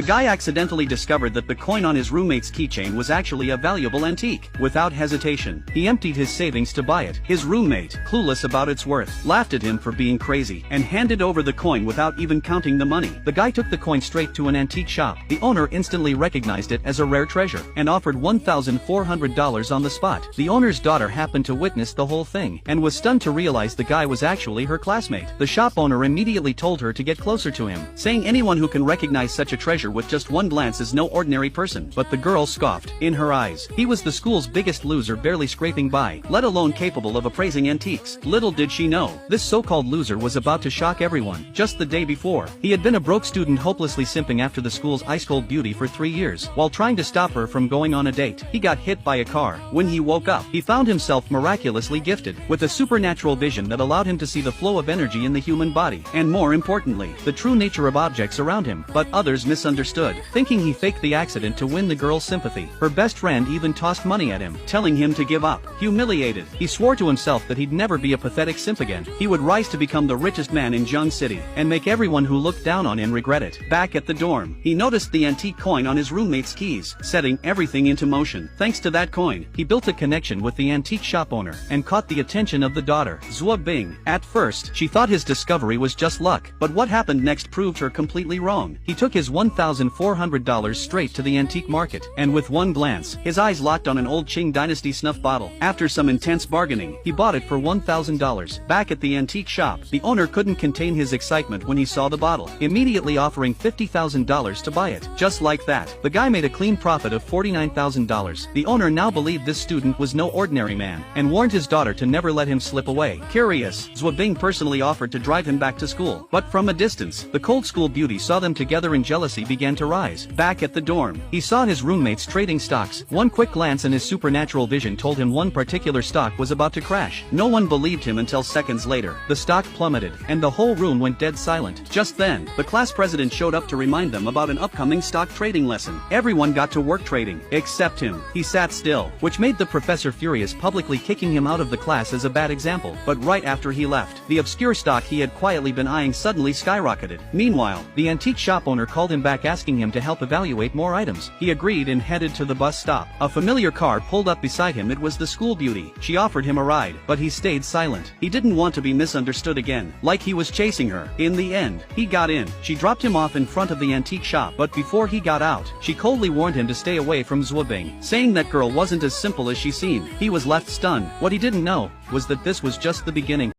guy accidentally discovered that the coin on his roommate's keychain was actually a valuable antique. Without hesitation, he emptied his savings to buy it. His roommate, clueless about its worth, laughed at him for being crazy, and handed over the coin without even counting the money. The guy took the coin straight to an antique shop. The owner instantly recognized it as a rare treasure, and offered $1,400 on the spot. The owner's daughter happened to witness the whole thing, and was stunned to realize the guy was actually her classmate. The shop owner immediately told her to get closer to him, saying anyone who can recognize such a treasure with just one glance is no ordinary person. But the girl scoffed. In her eyes, he was the school's biggest loser, barely scraping by, let alone capable of appraising antiques. Little did she know, this so-called loser was about to shock everyone. Just the day before, he had been a broke student hopelessly simping after the school's ice-cold beauty for 3 years. While trying to stop her from going on a date, he got hit by a car. When he woke up, he found himself miraculously gifted with a supernatural vision that allowed him to see the flow of energy in the human body, and more importantly, the true nature of objects around him. But others misunderstood, thinking he faked the accident to win the girl's sympathy. Her best friend even tossed money at him, telling him to give up. Humiliated, he swore to himself that he'd never be a pathetic simp again. He would rise to become the richest man in Jung City, and make everyone who looked down on him regret it. Back at the dorm, he noticed the antique coin on his roommate's keys, setting everything into motion. Thanks to that coin, he built a connection with the antique shop owner, and caught the attention of the daughter, Zua Bing. At first, she thought his discovery was just luck, but what happened next proved her completely wrong. He took his $1,400 straight to the antique market, and with one glance, his eyes locked on an old Qing Dynasty snuff bottle. After some intense bargaining, he bought it for $1,000. Back at the antique shop, the owner couldn't contain his excitement when he saw the bottle, immediately offering $50,000 to buy it. Just like that, the guy made a clean profit of $49,000. The owner now believed this student was no ordinary man, and warned his daughter to never let him slip away. Curious, Zua Bing personally offered to drive him back to school. But from a distance, the cold school beauty saw them together and jealousy began to rise. Back at the dorm, he saw his roommates trading stocks. One quick glance and his supernatural vision told him one particular stock was about to crash. No one believed him until seconds later. The stock plummeted, and the whole room went dead silent. Just then, the class president showed up to remind them about an upcoming stock trading lesson. Everyone got to work trading, except him. He sat still, which made the professor furious, publicly kicking him out of the class as a bad example. But right after he left, the obscure stock he had quietly been eyeing suddenly skyrocketed. Meanwhile, the antique shop owner called him back, asking him to help evaluate more items. He agreed and headed to the bus stop. A familiar car pulled up beside him. It was the school beauty. She offered him a ride, but he stayed silent. He didn't want to be misunderstood again, like he was chasing her. In the end, he got in. She dropped him off in front of the antique shop, but before he got out, she coldly warned him to stay away from Zua Bing, saying that girl wasn't as simple as she seemed. He was left stunned. What he didn't know was that this was just the beginning.